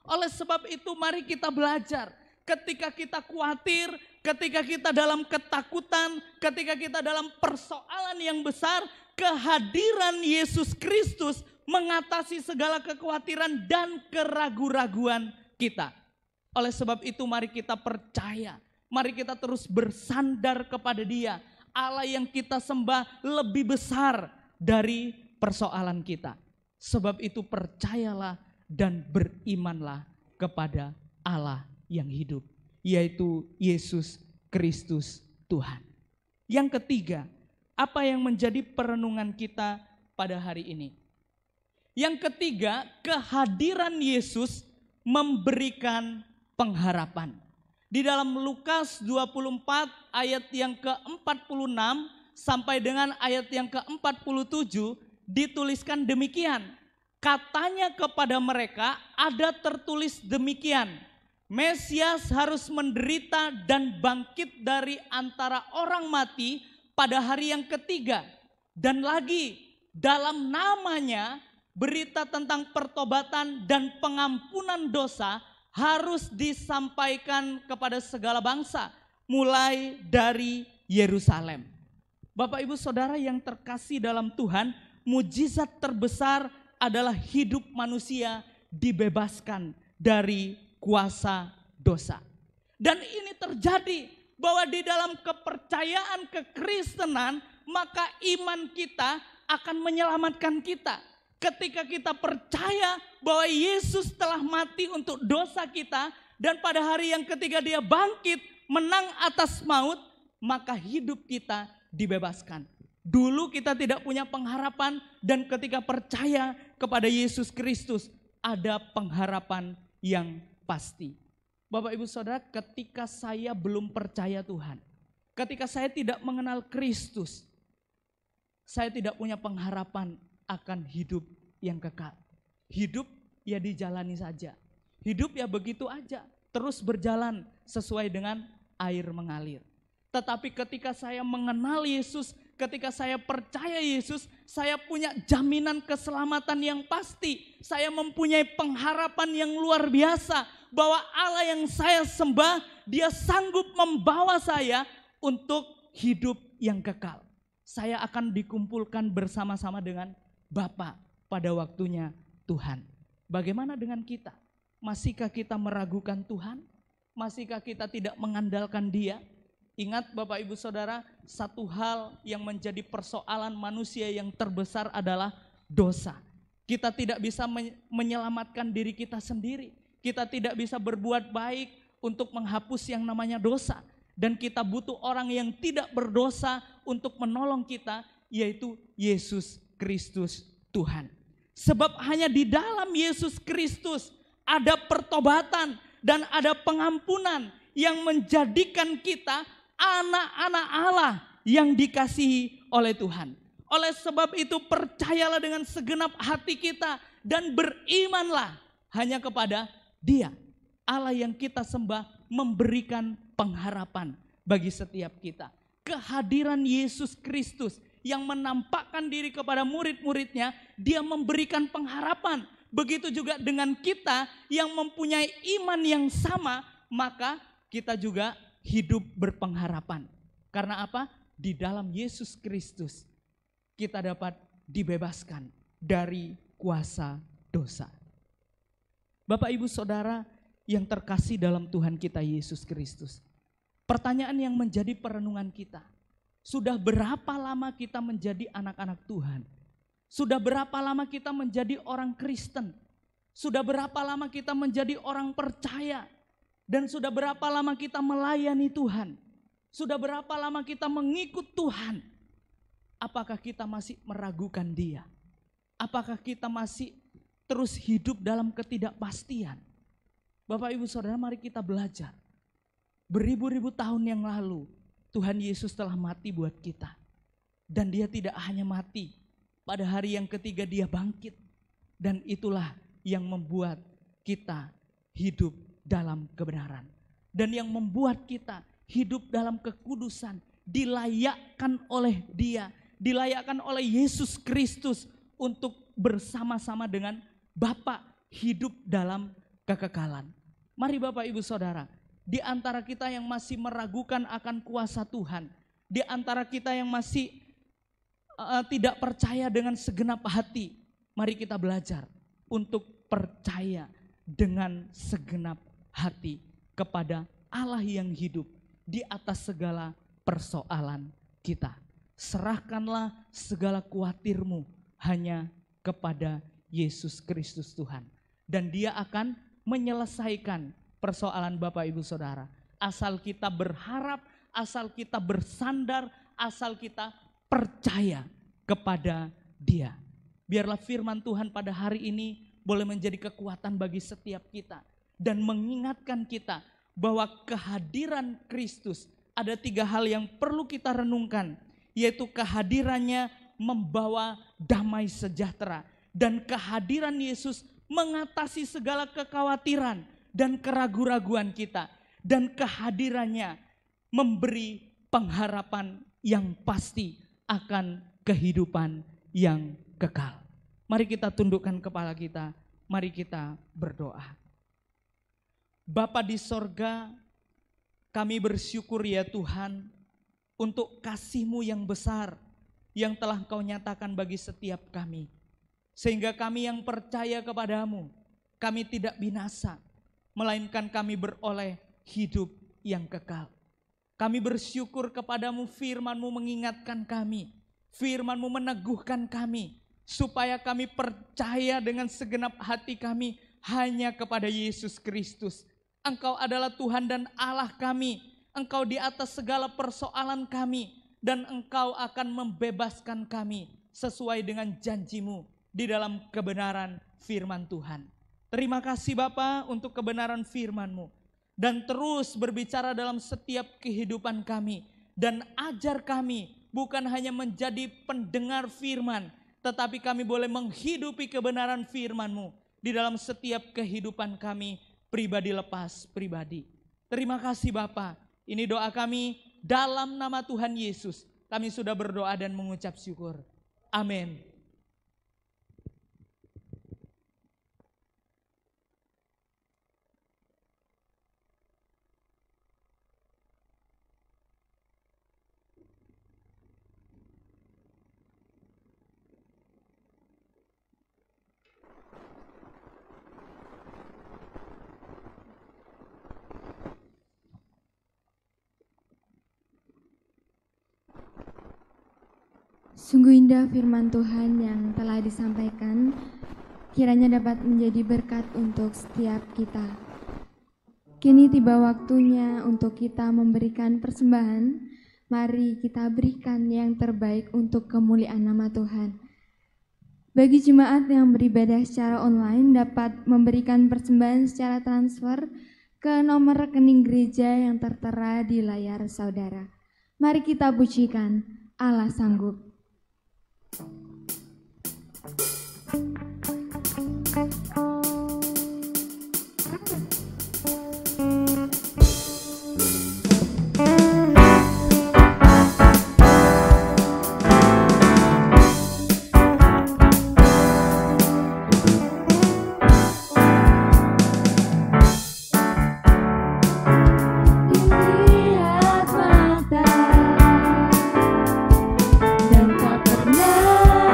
Oleh sebab itu mari kita belajar. Ketika kita khawatir, ketika kita dalam ketakutan, ketika kita dalam persoalan yang besar, kehadiran Yesus Kristus mengatasi segala kekhawatiran dan keraguan-raguan kita. Oleh sebab itu mari kita percaya, mari kita terus bersandar kepada Dia. Allah yang kita sembah lebih besar dari persoalan kita. Sebab itu percayalah dan berimanlah kepada Allah yang hidup, yaitu Yesus Kristus Tuhan. Yang ketiga, apa yang menjadi perenungan kita pada hari ini? Yang ketiga, kehadiran Yesus memberikan pengharapan. Di dalam Lukas 24 ayat yang ke-46 sampai dengan ayat yang ke-47 dituliskan demikian. Katanya kepada mereka ada tertulis demikian. Mesias harus menderita dan bangkit dari antara orang mati pada hari yang ketiga. Dan lagi dalam namanya berita tentang pertobatan dan pengampunan dosa harus disampaikan kepada segala bangsa, mulai dari Yerusalem. Bapak Ibu Saudara yang terkasih dalam Tuhan, mujizat terbesar adalah hidup manusia dibebaskan dari kuasa dosa. Dan ini terjadi bahwa di dalam kepercayaan kekristenan, maka iman kita akan menyelamatkan kita. Ketika kita percaya bahwa Yesus telah mati untuk dosa kita dan pada hari yang ketiga Dia bangkit menang atas maut, maka hidup kita dibebaskan. Dulu kita tidak punya pengharapan dan ketika percaya kepada Yesus Kristus ada pengharapan yang pasti. Bapak Ibu Saudara, ketika saya belum percaya Tuhan, ketika saya tidak mengenal Kristus, saya tidak punya pengharapan akan hidup yang kekal. Hidup ya dijalani saja. Hidup ya begitu aja, terus berjalan sesuai dengan air mengalir. Tetapi ketika saya mengenal Yesus, ketika saya percaya Yesus, saya punya jaminan keselamatan yang pasti. Saya mempunyai pengharapan yang luar biasa bahwa Allah yang saya sembah, Dia sanggup membawa saya untuk hidup yang kekal. Saya akan dikumpulkan bersama-sama dengan Bapa pada waktunya Tuhan. Bagaimana dengan kita? Masihkah kita meragukan Tuhan? Masihkah kita tidak mengandalkan Dia? Ingat Bapak Ibu Saudara, satu hal yang menjadi persoalan manusia yang terbesar adalah dosa. Kita tidak bisa menyelamatkan diri kita sendiri. Kita tidak bisa berbuat baik untuk menghapus yang namanya dosa. Dan kita butuh orang yang tidak berdosa untuk menolong kita, yaitu Yesus Kristus Tuhan. Sebab hanya di dalam Yesus Kristus ada pertobatan dan ada pengampunan yang menjadikan kita anak-anak Allah yang dikasihi oleh Tuhan. Oleh sebab itu percayalah dengan segenap hati kita dan berimanlah hanya kepada Dia. Allah yang kita sembah memberikan pengharapan bagi setiap kita. Kehadiran Yesus Kristus yang menampakkan diri kepada murid-muridnya, Dia memberikan pengharapan. Begitu juga dengan kita yang mempunyai iman yang sama, maka kita juga hidup berpengharapan. Karena apa? Di dalam Yesus Kristus kita dapat dibebaskan dari kuasa dosa. Bapak Ibu Saudara yang terkasih dalam Tuhan kita Yesus Kristus. Pertanyaan yang menjadi perenungan kita. Sudah berapa lama kita menjadi anak-anak Tuhan? Sudah berapa lama kita menjadi orang Kristen? Sudah berapa lama kita menjadi orang percaya? Dan sudah berapa lama kita melayani Tuhan? Sudah berapa lama kita mengikut Tuhan? Apakah kita masih meragukan Dia? Apakah kita masih terus hidup dalam ketidakpastian? Bapak Ibu Saudara, mari kita belajar. Beribu-ribu tahun yang lalu Tuhan Yesus telah mati buat kita. Dan dia tidak hanya mati, pada hari yang ketiga dia bangkit. Dan itulah yang membuat kita hidup dalam kebenaran. Dan yang membuat kita hidup dalam kekudusan, dilayakkan oleh dia, dilayakkan oleh Yesus Kristus untuk bersama-sama dengan Bapa hidup dalam kekekalan. Mari Bapak Ibu Saudara, di antara kita yang masih meragukan akan kuasa Tuhan, di antara kita yang masih tidak percaya dengan segenap hati, mari kita belajar untuk percaya dengan segenap hati kepada Allah yang hidup di atas segala persoalan kita. Serahkanlah segala khawatirmu hanya kepada Yesus Kristus Tuhan. Dan dia akan menyelesaikan persoalan Bapak Ibu Saudara. Asal kita berharap, asal kita bersandar, asal kita percaya kepada dia. Biarlah firman Tuhan pada hari ini boleh menjadi kekuatan bagi setiap kita. Dan mengingatkan kita bahwa kehadiran Kristus, ada 3 hal yang perlu kita renungkan. Yaitu kehadirannya membawa damai sejahtera. Dan kehadiran Yesus mengatasi segala kekhawatiran dan keraguan-raguan kita. Dan kehadirannya memberi pengharapan yang pasti akan kehidupan yang kekal. Mari kita tundukkan kepala kita, mari kita berdoa. Bapa di sorga, kami bersyukur ya Tuhan untuk kasih-Mu yang besar yang telah Engkau nyatakan bagi setiap kami. Sehingga kami yang percaya kepadamu, kami tidak binasa, melainkan kami beroleh hidup yang kekal. Kami bersyukur kepadamu, firman-Mu mengingatkan kami, firman-Mu meneguhkan kami, supaya kami percaya dengan segenap hati kami hanya kepada Yesus Kristus. Engkau adalah Tuhan dan Allah kami, Engkau di atas segala persoalan kami, dan Engkau akan membebaskan kami sesuai dengan janji-Mu di dalam kebenaran firman Tuhan. Terima kasih Bapa untuk kebenaran firman-Mu, dan terus berbicara dalam setiap kehidupan kami, dan ajar kami bukan hanya menjadi pendengar firman, tetapi kami boleh menghidupi kebenaran firman-Mu di dalam setiap kehidupan kami, pribadi lepas pribadi. Terima kasih Bapa. Ini doa kami dalam nama Tuhan Yesus. Kami sudah berdoa dan mengucap syukur. Amin. Sungguh indah firman Tuhan yang telah disampaikan, kiranya dapat menjadi berkat untuk setiap kita. Kini tiba waktunya untuk kita memberikan persembahan. Mari kita berikan yang terbaik untuk kemuliaan nama Tuhan. Bagi jemaat yang beribadah secara online dapat memberikan persembahan secara transfer ke nomor rekening gereja yang tertera di layar saudara. Mari kita pujikan, Allah sanggup. Lihat mata dan tak pernah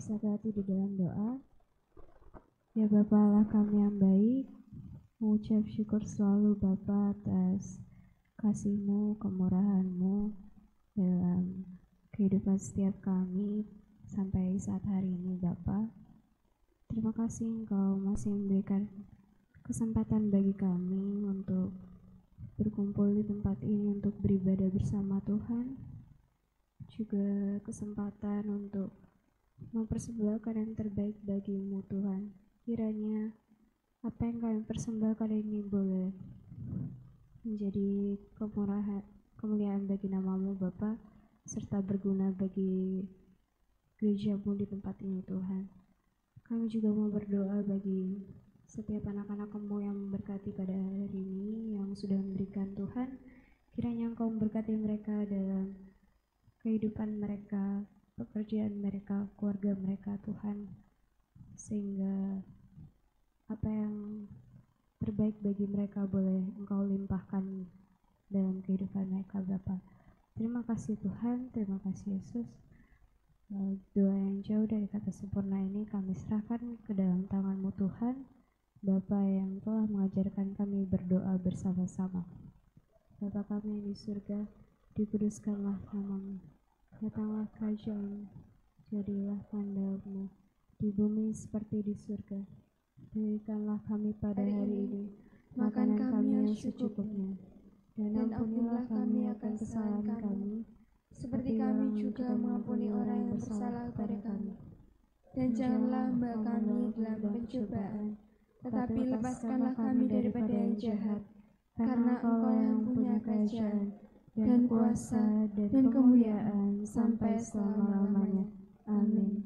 bersatu hati di dalam doa. Ya Bapa Allah kami yang baik, mengucap syukur selalu Bapa atas kasih-Mu, kemurahan-Mu dalam kehidupan setiap kami sampai saat hari ini Bapa. Terima kasih Engkau masih memberikan kesempatan bagi kami untuk berkumpul di tempat ini untuk beribadah bersama Tuhan. Juga kesempatan untuk mempersembahkan yang terbaik bagi-Mu Tuhan. Kiranya apa yang kami persembahkan ini boleh menjadi kemuliaan bagi nama-Mu Bapa, serta berguna bagi gereja-Mu di tempat ini Tuhan. Kami juga mau berdoa bagi setiap anak-anak-Mu yang memberkati pada hari ini, yang sudah memberikan Tuhan. Kiranya Engkau memberkati mereka dalam kehidupan mereka, pekerjaan mereka, keluarga mereka Tuhan, sehingga apa yang terbaik bagi mereka boleh Engkau limpahkan dalam kehidupan mereka Bapa. Terima kasih Tuhan, terima kasih Yesus. Doa yang jauh dari kata sempurna ini kami serahkan ke dalam tangan-Mu Tuhan, Bapa yang telah mengajarkan kami berdoa bersama-sama. Bapa kami yang di surga, dikuduskanlah nama-Mu, datanglah kerajaan, jadilah kehendak-Mu di bumi seperti di surga. Berikanlah kami pada hari ini makanan kami yang secukupnya, dan ampunilah kami akan kesalahan kami, seperti kami juga mengampuni orang yang bersalah kepada kami. Dan janganlah membawa kami dalam pencobaan, tetapi lepaskanlah kami daripada yang jahat, karena Engkau yang punya kerajaan, dan kuasa, dan kemuliaan, sampai selama-lamanya. Amin.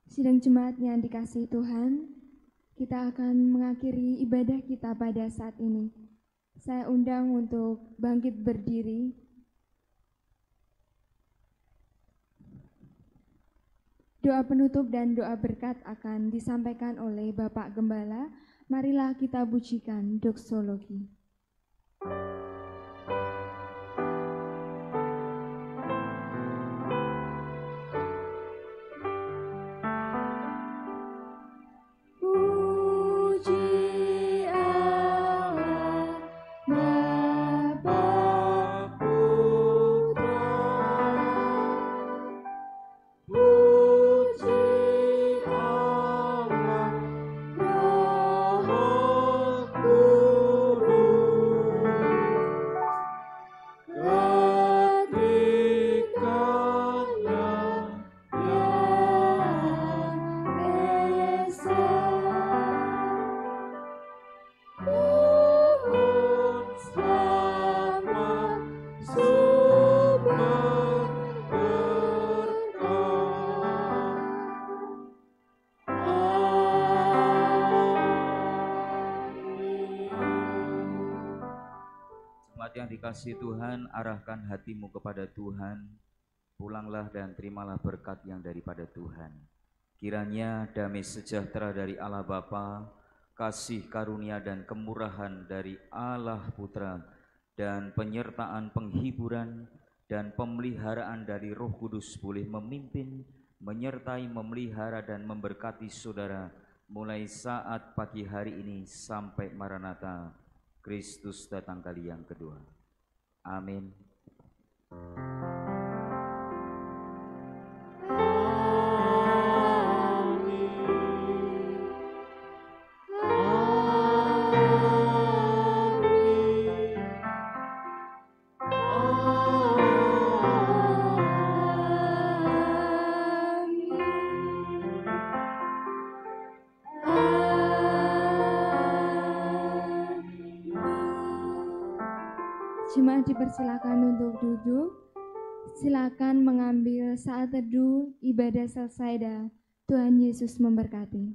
Sidang jemaat yang dikasihi Tuhan, kita akan mengakhiri ibadah kita pada saat ini. Saya undang untuk bangkit berdiri. Doa penutup dan doa berkat akan disampaikan oleh Bapak Gembala. Marilah kita pujikan doksologi. Yang dikasihi Tuhan, arahkan hatimu kepada Tuhan, pulanglah dan terimalah berkat yang daripada Tuhan. Kiranya damai sejahtera dari Allah Bapa, kasih karunia dan kemurahan dari Allah Putra, dan penyertaan penghiburan dan pemeliharaan dari Roh Kudus boleh memimpin, menyertai, memelihara dan memberkati saudara mulai saat pagi hari ini sampai Maranatha, Kristus datang kali yang kedua. Amin. Jemaat dipersilakan untuk duduk. Silakan mengambil saat teduh, ibadah selesai dah. Tuhan Yesus memberkati.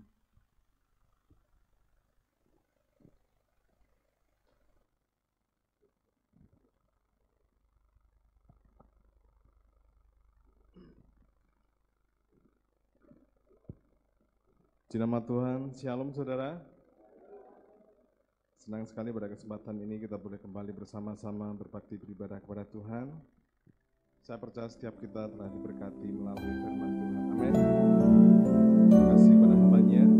Di nama Tuhan, Shalom saudara. Senang sekali pada kesempatan ini kita boleh kembali bersama-sama berbakti beribadah kepada Tuhan. Saya percaya setiap kita telah diberkati melalui firman Tuhan. Amin. Terima kasih kepada hamba-Nya.